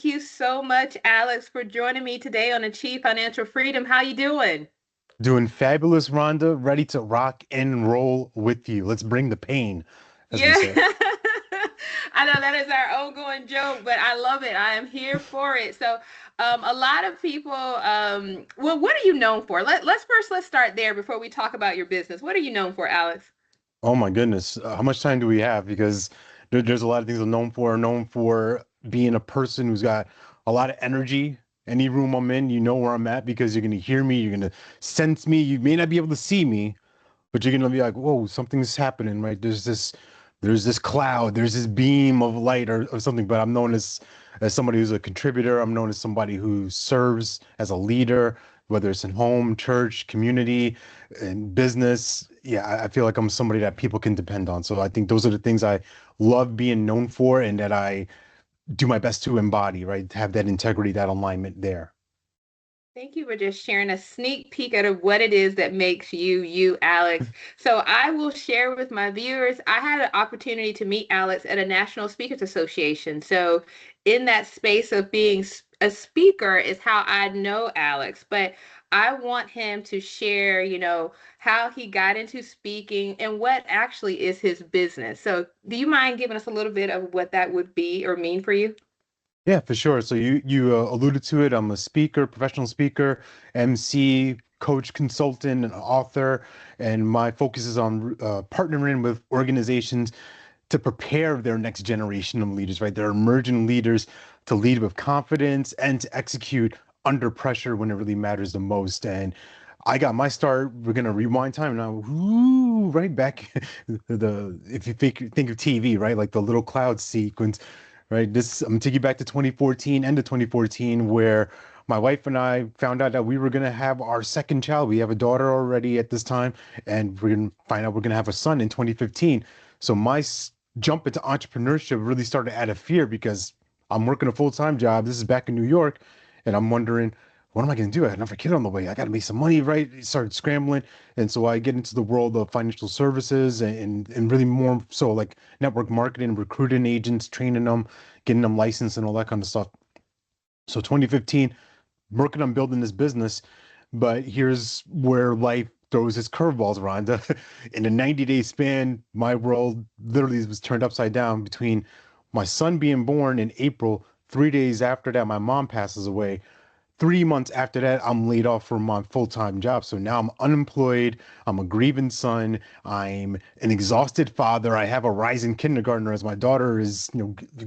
Thank you so much, Alex, for joining me today on Achieve Financial Freedom. How you doing? Doing fabulous, Rhonda. Ready to rock and roll with you. Let's bring the pain, as we Yeah. say. I know that is our ongoing joke, but I love it. I am here for it. So, a lot of people, well, what are you known for? Let's start there before we talk about your business. What are you known for, Alex? Oh my goodness. How much time do we have? Because there's a lot of things I'm known for. Known for being a person who's got a lot of energy. Any room I'm in, you know where I'm at because you're going to hear me. You're going to sense me. You may not be able to see me, but you're going to be like, whoa, something's happening, right? There's this cloud, there's this beam of light or something. But I'm known as somebody who's a contributor. I'm known as somebody who serves as a leader, whether it's in home, church, community, and business. Yeah, I feel like I'm somebody that people can depend on. So I think those are the things I love being known for and that I do my best to embody, right? To have that integrity, that alignment there. Thank you for just sharing a sneak peek out of what it is that makes you, you, Alex. So I will share with my viewers. I had an opportunity to meet Alex at a National Speakers Association. So in that space of being a speaker is how I know Alex, but I want him to share, how he got into speaking and what actually is his business. So do you mind giving us a little bit of what that would be or mean for you? Yeah, for sure. So you alluded to it. I'm a speaker, professional speaker, MC, coach, consultant, and author, and my focus is on partnering with organizations to prepare their next generation of leaders, right? They're emerging leaders to lead with confidence and to execute under pressure when it really matters the most. And I got my start. We're gonna rewind time now, whoo, right back the if you think of TV, right? Like the little cloud sequence, right? This I'm gonna take you back to 2014, end of 2014, where my wife and I found out that we were gonna have our second child. We have a daughter already at this time, and we're gonna find out we're gonna have a son in 2015. So my jump into entrepreneurship really started out of fear because I'm working a full-time job. This is back in New York, and I'm wondering, what am I going to do? I have another kid on the way. I got to make some money, right? Started scrambling. And so I get into the world of financial services and really more so like network marketing, recruiting agents, training them, getting them licensed and all that kind of stuff. So 2015, working on building this business, but here's where life throws its curveballs, Rhonda. In a 90-day span, my world literally was turned upside down between my son being born in April. 3 days after that, my mom passes away. 3 months after that, I'm laid off from my full-time job. So now I'm unemployed. I'm a grieving son. I'm an exhausted father. I have a rising kindergartner as my daughter is,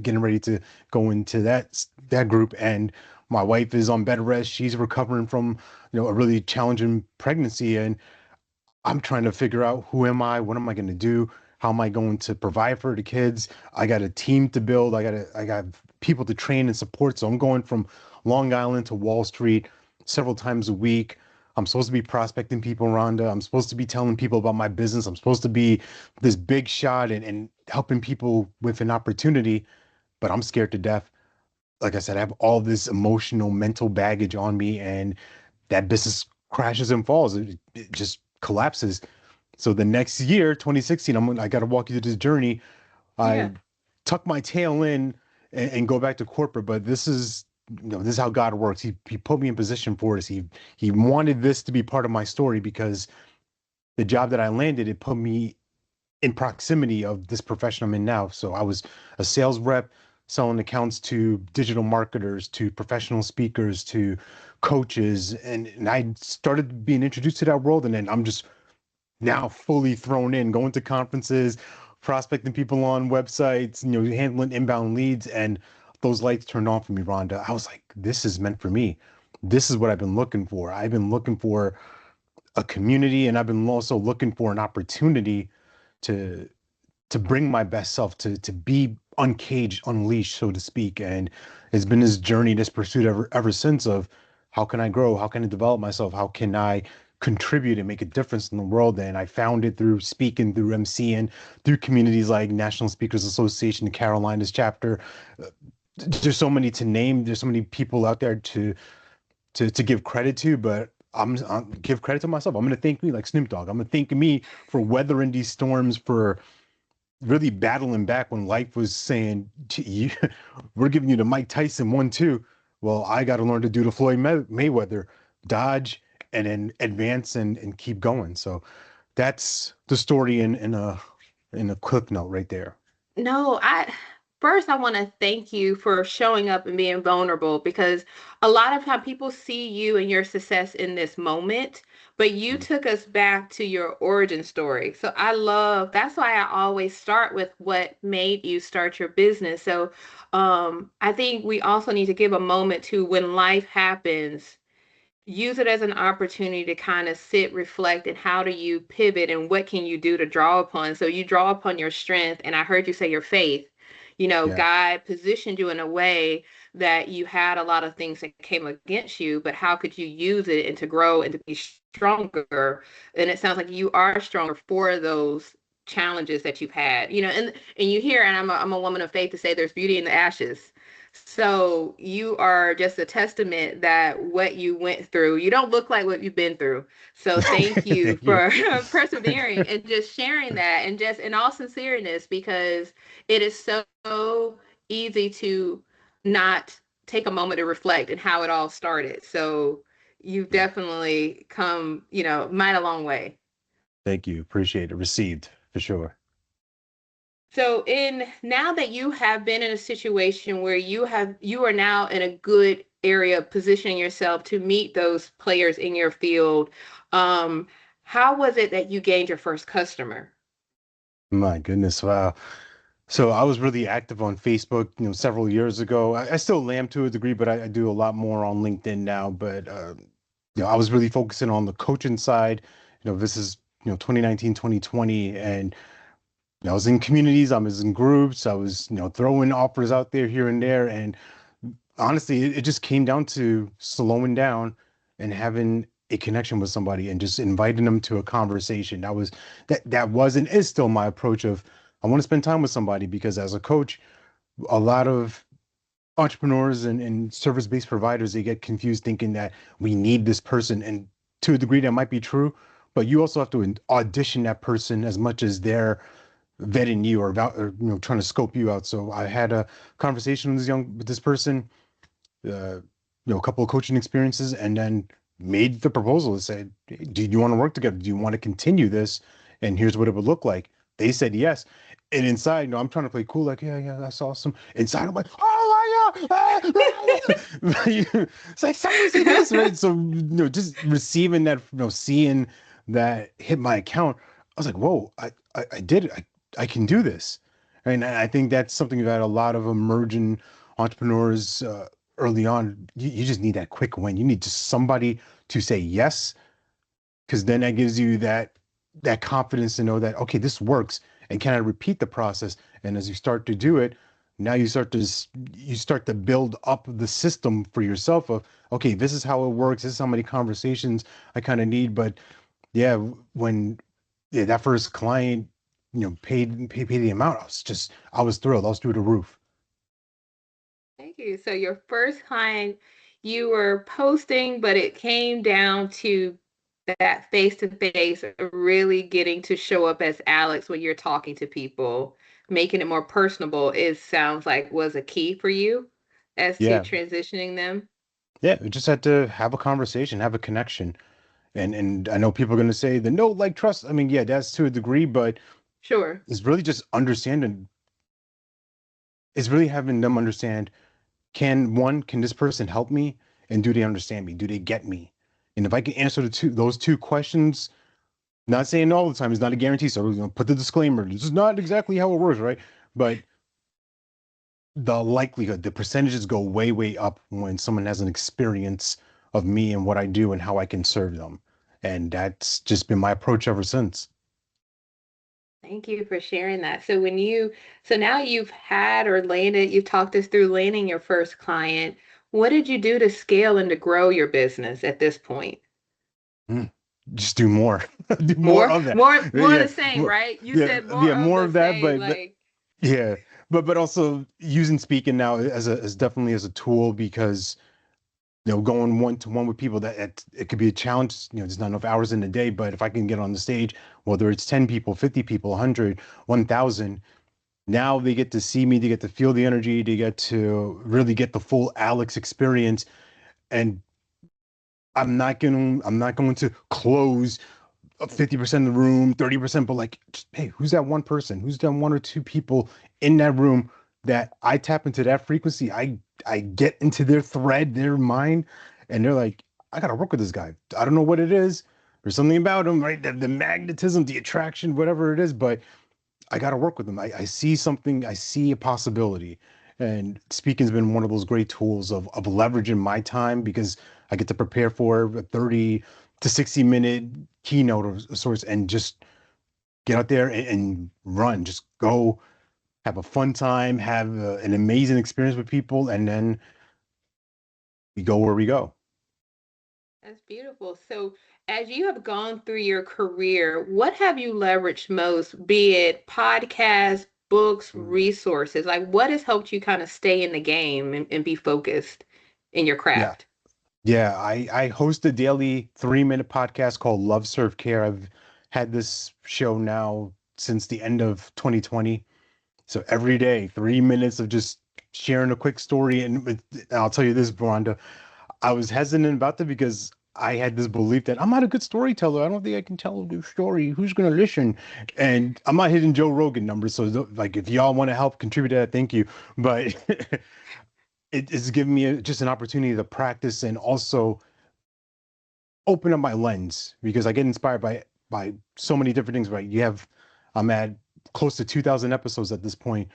getting ready to go into that group. And my wife is on bed rest. She's recovering from, a really challenging pregnancy. And I'm trying to figure out who am I? What am I going to do? How am I going to provide for the kids? I got a team to build. I got people to train and support. So I'm going from Long Island to Wall Street several times a week. I'm supposed to be prospecting people, Rhonda. I'm supposed to be telling people about my business. I'm supposed to be this big shot and helping people with an opportunity, but I'm scared to death. Like I said, I have all this emotional, mental baggage on me, and that business crashes and falls. It just collapses. So the next year, 2016, I got to walk you through this journey. I Yeah. tuck my tail in and go back to corporate, but this is how God works. He put me in position for this. He wanted this to be part of my story because the job that I landed, it put me in proximity of this profession I'm in now. So I was a sales rep selling accounts to digital marketers, to professional speakers, to coaches, and I started being introduced to that world, and then I'm just now fully thrown in, going to conferences, prospecting people on websites, handling inbound leads, and those lights turned on for me, Rhonda. I was like, this is meant for me. This is what I've been looking for. I've been looking for a community, and I've been also looking for an opportunity to to bring my best self, to be uncaged, unleashed, so to speak. And it's been this journey, this pursuit ever since of how can I grow? How can I develop myself? How can I contribute and make a difference in the world? And I found it through speaking, through MCing, through communities like National Speakers Association, the Carolinas chapter. There's so many to name. There's so many people out there to give credit to, but I'm give credit to myself. I'm gonna thank me like Snoop Dogg. I'm gonna thank me for weathering these storms, for really battling back when life was saying, "Gee, we're giving you the Mike Tyson 1-2." Well, I got to learn to do the Floyd Mayweather, dodge and then advance and keep going. So that's the story in a quick note right there. No, I want to thank you for showing up and being vulnerable because a lot of time people see you and your success in this moment, but you Mm. took us back to your origin story. So I love that's why I always start with what made you start your business. So I think we also need to give a moment to when life happens, use it as an opportunity to kind of sit, reflect, and how do you pivot and what can you do to draw upon? So you draw upon your strength, and I heard you say your faith. Yeah, God positioned you in a way that you had a lot of things that came against you, but how could you use it and to grow and to be stronger? And it sounds like you are stronger for those challenges that you've had, and you hear, and I'm a woman of faith to say there's beauty in the ashes. So you are just a testament that what you went through, you don't look like what you've been through. So thank you thank you. for persevering and just sharing that and just in all sincereness, because it is so easy to not take a moment to reflect and how it all started. So you've Yeah, definitely come, might a long way. thank you. Appreciate it. Received for sure. So in now that you have been in a situation where you are now in a good area of positioning yourself to meet those players in your field, um, how was it that you gained your first customer? My goodness, wow. So I was really active on Facebook, several years ago. I still am to a degree, but I do a lot more on LinkedIn now. But I was really focusing on the coaching side. This is 2019, 2020, and I was in communities, I was in groups, I was throwing offers out there here and there, and honestly, it just came down to slowing down and having a connection with somebody and just inviting them to a conversation. That was and is still my approach of I want to spend time with somebody because as a coach, a lot of entrepreneurs and service-based providers, they get confused thinking that we need this person. And to a degree that might be true, but you also have to audition that person as much as they're vetting you or trying to scope you out. So I had a conversation with this person, a couple of coaching experiences, and then made the proposal and said, "Do you want to work together? Do you want to continue this? And here's what it would look like." They said yes. And inside, I'm trying to play cool, like, yeah, yeah, that's awesome. Inside, I'm like, oh my God. It's like somebody say this, right? So, just receiving that, seeing that hit my account, I was like, whoa, I did it. I can do this. And I think that's something that a lot of emerging entrepreneurs early on, you just need that quick win. You need just somebody to say yes, because then that gives you that confidence to know that okay, this works, and can I repeat the process? And as you start to do it, now you start to build up the system for yourself of okay, this is how it works. This is how many conversations I kind of need. But yeah, when that first client, paid the amount, I was thrilled. I was through the roof. Thank you. So your first client, you were posting, but it came down to that face to face, really getting to show up as Alex when you're talking to people, making it more personable. It sounds like was a key for you as to Yeah, transitioning them. yeah. We just had to have a conversation, have a connection. And I know people are going to say the no like trust. I mean, yeah, that's to a degree, but Sure. it's really just understanding. It's really having them understand, can this person help me? And do they understand me? Do they get me? And if I can answer those two questions, not saying all the time, it's not a guarantee. So put the disclaimer. This is not exactly how it works, right? But the likelihood, the percentages go way, way up when someone has an experience of me and what I do and how I can serve them. And that's just been my approach ever since. Thank you for sharing that. So now you've had or landed, you've talked us through landing your first client. What did you do to scale and to grow your business at this point? Mm. Just do more, do more More, of that. more of Yeah, the same, right? You yeah, said more yeah, of more the of that. same, But like, yeah, but also using speaking now as definitely as a tool because going one to one with people it could be a challenge. There's not enough hours in the day, but if I can get on the stage, whether it's 10 people, 50 people, 100, 1,000, now they get to see me, they get to feel the energy, they get to really get the full Alex experience. And I'm not going to close 50% of the room, 30%, but like, hey, who's that one person? Who's that one or two people in that room that I tap into that frequency? I get into their thread, their mind, and they're like, I gotta work with this guy. I don't know what it is. There's something about him, right? The magnetism, the attraction, whatever it is, but I got to work with them. I see something, I see a possibility. And speaking's been one of those great tools of leveraging my time because I get to prepare for a 30 to 60-minute keynote of sorts and just get out there and run, just go have a fun time, have an amazing experience with people, and then we go where we go. That's beautiful. So, as you have gone through your career, what have you leveraged most, be it podcasts, books, Mm. resources? Like, what has helped you kind of stay in the game and be focused in your Yeah. craft? Yeah. I host a daily 3-minute podcast called Love Serve Care. I've had this show now since the end of 2020. So every day, 3 minutes of just sharing a quick story. And I'll tell you this, Veranda, I was hesitant about that because I had this belief that I'm not a good storyteller. I don't think I can tell a good story. Who's going to listen? And I'm not hitting Joe Rogan numbers. So, like, if y'all want to help contribute to that, thank you. But it's given me just an opportunity to practice and also open up my lens because I get inspired by so many different things. Right? I'm at close to 2,000 episodes at this point.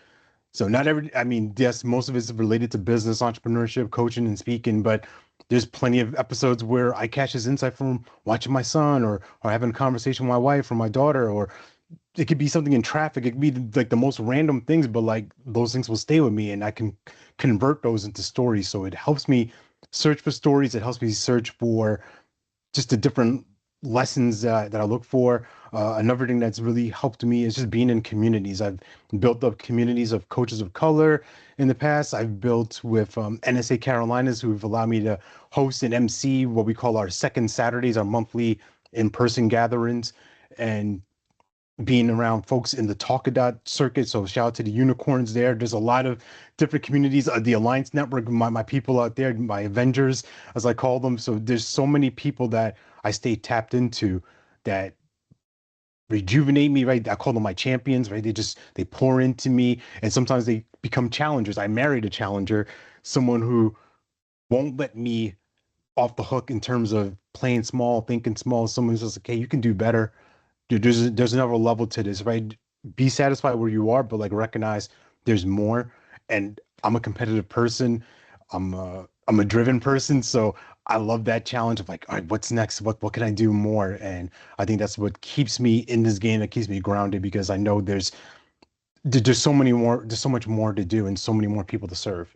So not every, I mean, yes, most of it's related to business, entrepreneurship, coaching, and speaking, but there's plenty of episodes where I catch this insight from watching my son or having a conversation with my wife or my daughter, or it could be something in traffic. It could be like the most random things, but like those things will stay with me and I can convert those into stories. So it helps me search for stories. It helps me search for just the different lessons that I look for. Another thing that's really helped me is just being in communities. I've built up communities of coaches of color in the past. I've built with NSA Carolinas, who've allowed me to host and MC what we call our second Saturdays, our monthly in-person gatherings, and being around folks in the Talkadot circuit. So shout out to the unicorns there. There's a lot of different communities, the Alliance Network, my people out there, my Avengers, as I call them. So there's so many people that I stay tapped into that rejuvenate me, right? I call them my champions, right? They pour into me and sometimes they become challengers. I married a challenger, someone who won't let me off the hook in terms of playing small, thinking small. Someone who's just like, hey, you can do better. Dude, there's another level to this, right? Be satisfied where you are, but like recognize there's more. And I'm a competitive person. I'm a driven person, so I love that challenge of like, all right, what's next? What can I do more? And I think that's what keeps me in this game. That keeps me grounded because I know there's so many more, there's so much more to do and so many more people to serve.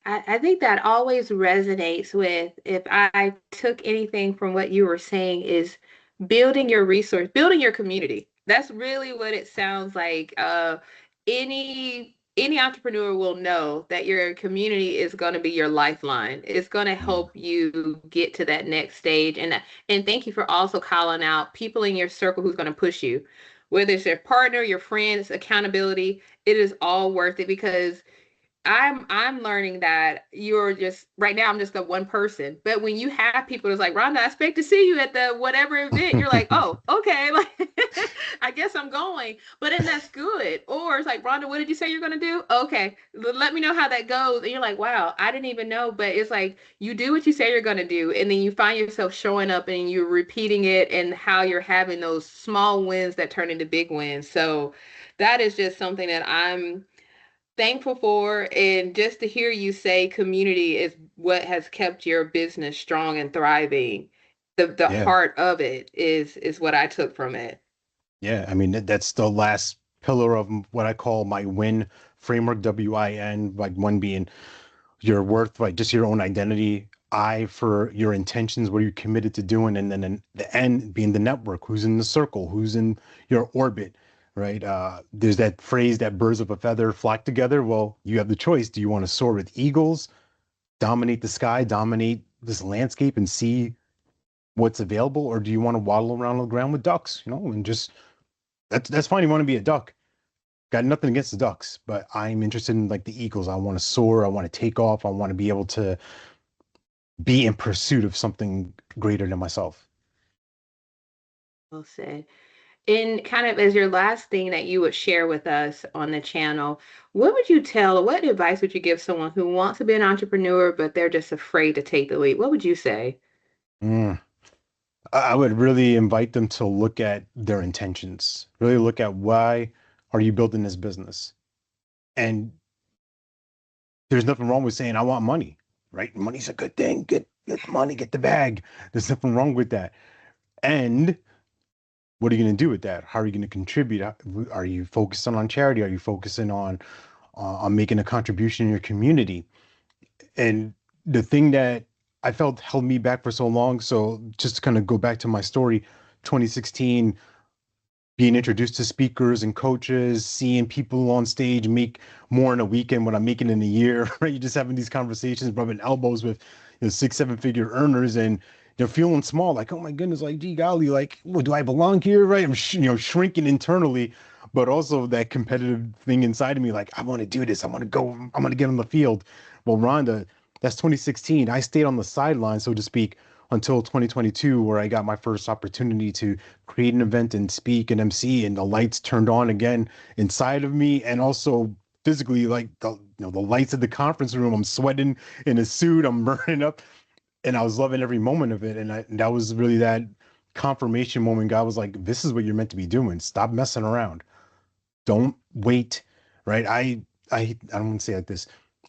I think that always resonates with if I took anything from what you were saying is building your resource, building your community. That's really what it sounds like. Any entrepreneur will know that your community is going to be your lifeline. It's going to Yeah. help you get to that next stage. And thank you for also calling out people in your circle who's going to push you, whether it's your partner, your friends, accountability. It is all worth it because I'm learning that you're just right now I'm just the one person. But when you have people that's like, Rhonda, I expect to see you at the whatever event, you're like, oh, okay, like I guess I'm going. But then that's good. Or it's like, Rhonda, what did you say you're gonna do? Okay, let me know how that goes. And you're like, wow, I didn't even know. But it's like you do what you say you're gonna do, and then you find yourself showing up and you're repeating it and how you're having those small wins that turn into big wins. So that is just something that I'm thankful for. And just to hear you say community is what has kept your business strong and thriving. The Yeah. heart of it is what I took from it. Yeah, I mean that's the last pillar of what I call my win framework, WIN, like one being your worth, like just your own identity, I for your intentions, what you're committed to doing, and then the N being the network, who's in the circle, who's in your orbit, right? There's that phrase that birds of a feather flock together. Well, you have the choice. Do you want to soar with eagles dominate the sky, dominate this landscape and see what's available, or do you want to waddle around on the ground with ducks, and just that's fine. You want to be a duck. Got nothing against the ducks, but I'm interested in like the eagles. I want to soar. I want to take off. I want to be able to be in pursuit of something greater than myself. Well said. And kind of as your last thing that you would share with us on the channel, what advice would you give someone who wants to be an entrepreneur, but they're just afraid to take the leap? What would you say? Mm. I would really invite them to look at their intentions, really look at why are you building this business? And there's nothing wrong with saying, I want money, right? Money's a good thing. Get the money, get the bag. There's nothing wrong with that. And what are you going to do with that? How are you going to contribute? Are you focusing on charity? Are you focusing on making a contribution in your community? And the thing that I felt held me back for so long. So just to kind of go back to my story, 2016, being introduced to speakers and coaches, seeing people on stage make more in a weekend what I'm making in a year, right? You're just having these conversations, rubbing elbows with 6, 7 figure earners, and they're feeling small, like, oh my goodness, like, gee golly, like, well, do I belong here, right? I'm shrinking internally, but also that competitive thing inside of me, like, I want to do this, I want to go, I'm going to get on the field. Well, Rhonda, that's 2016. I stayed on the sideline, so to speak, until 2022, where I got my first opportunity to create an event and speak and MC, and the lights turned on again inside of me, and also physically, like the lights of the conference room. I'm sweating in a suit, I'm burning up, and I was loving every moment of it. And that was really that confirmation moment. God was like, "This is what you're meant to be doing. Stop messing around. Don't wait." Right? I don't want to say it like this.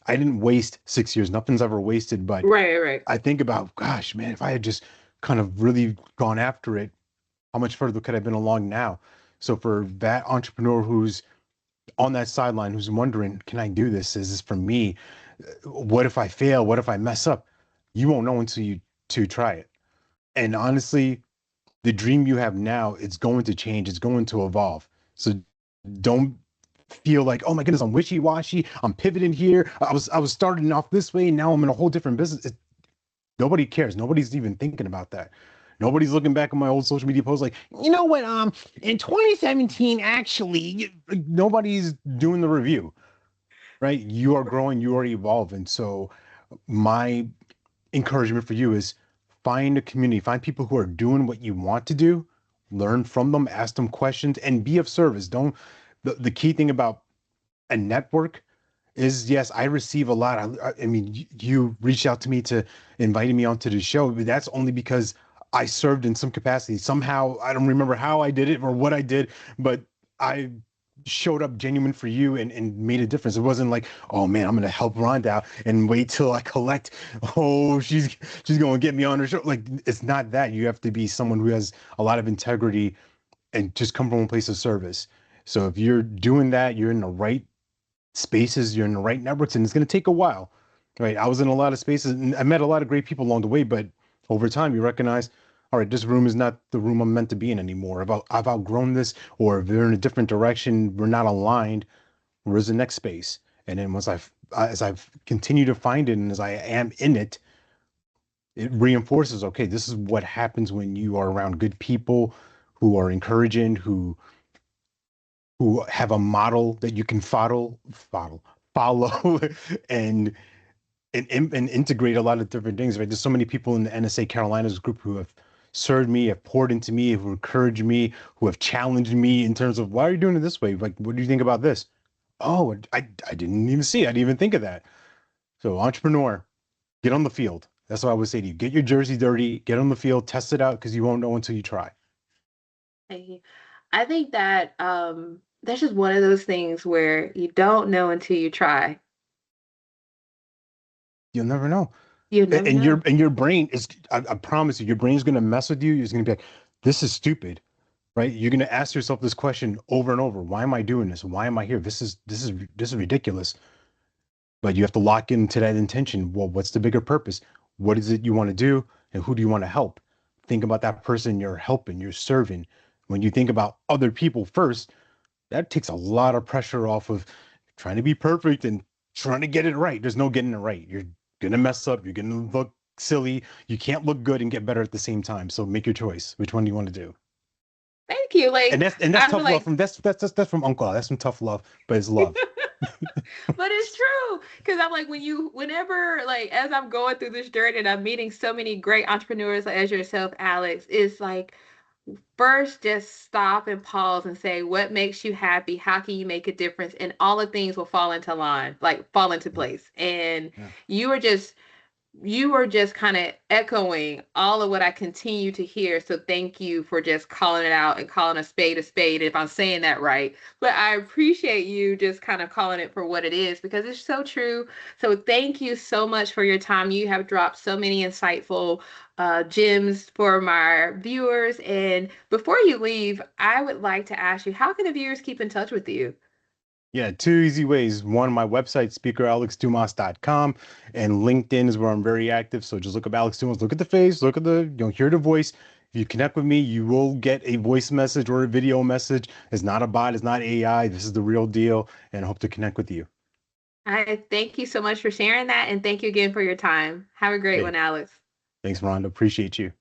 I didn't waste 6 years. Nothing's ever wasted, but Right, right. I think about, gosh, man, if I had just kind of really gone after it, how much further could I have been along now? So for that entrepreneur who's on that sideline, who's wondering, can I do this? Is this for me? What if I fail? What if I mess up? You won't know until you to try it. And honestly, the dream you have now, it's going to change. It's going to evolve. So don't feel like, oh my goodness, I'm wishy-washy. I'm pivoting here. I was starting off this way, and now I'm in a whole different business. Nobody cares. Nobody's even thinking about that. Nobody's looking back on my old social media posts like, you know what, in 2017, actually, nobody's doing the review, right? You are growing, you are evolving. So my encouragement for you is find a community, find people who are doing what you want to do, learn from them, ask them questions, and be of service. Don't the key thing about a network is, yes, I receive a lot. I mean, you reached out to me to inviting me onto the show, but that's only because I served in some capacity. Somehow, I don't remember how I did it or what I did, but I showed up genuine for you and made a difference. It wasn't like, oh man, I'm gonna help Rhonda out and wait till I collect. Oh, she's gonna get me on her show. Like, it's not that. You have to be someone who has a lot of integrity and just come from a place of service. So if you're doing that, you're in the right spaces, you're in the right networks, and it's going to take a while, right? I was in a lot of spaces and I met a lot of great people along the way, but over time you recognize, all right, this room is not the room I'm meant to be in anymore. I've outgrown this, or if they're in a different direction, we're not aligned. Where's the next space? And then as I've continued to find it, and as I am in it, it reinforces, okay, this is what happens when you are around good people who are encouraging, who have a model that you can follow, and and integrate a lot of different things. Right? There's so many people in the NSA Carolinas group who have served me, have poured into me, who encouraged me, who have challenged me in terms of, why are you doing it this way? Like, what do you think about this? Oh, I didn't even see it. I didn't even think of that. So, entrepreneur, get on the field. That's what I would say to you. Get your jersey dirty, get on the field, test it out, because you won't know until you try. Hey, I think that that's just one of those things where you don't know until you try. You'll never know. You never And know. your brain is, I promise you, your brain's gonna mess with you. It's gonna be like, this is stupid, right? You're gonna ask yourself this question over and over. Why am I doing this? Why am I here? This is ridiculous. But you have to lock into that intention. Well, what's the bigger purpose? What is it you want to do? And who do you want to help? Think about that person you're helping, you're serving. When you think about other people first, that takes a lot of pressure off of trying to be perfect and trying to get it right. There's no getting it right. gonna mess up. You're gonna look silly. You can't look good and get better at the same time. So make your choice. Which one do you want to do? Thank you. And Like that's I feel tough love like from that's from Uncle Al. That's some tough love, but it's love. but it's true because I'm like whenever like as I'm going through this journey and I'm meeting so many great entrepreneurs as yourself, Alex, it's like first just stop and pause and say what makes you happy, how can you make a difference, and all the things will fall into line, like fall into Yeah. place. And Yeah. you are just you are just kind of echoing all of what I continue to hear. So thank you for just calling it out and calling a spade, if I'm saying that right. But I appreciate you just kind of calling it for what it is because it's so true. So thank you so much for your time. You have dropped so many insightful gems for my viewers. And before you leave, I would like to ask you, how can the viewers keep in touch with you? Yeah, two easy ways. One, my website, speakeralexdumas.com, and LinkedIn is where I'm very active. So just look up Alex Dumas, look at the face, look at hear the voice. If you connect with me, you will get a voice message or a video message. It's not a bot, it's not AI. This is the real deal, and I hope to connect with you. I thank you so much for sharing that. And thank you again for your time. Have a great Hey, one, Alex. thanks, Rhonda. Appreciate you.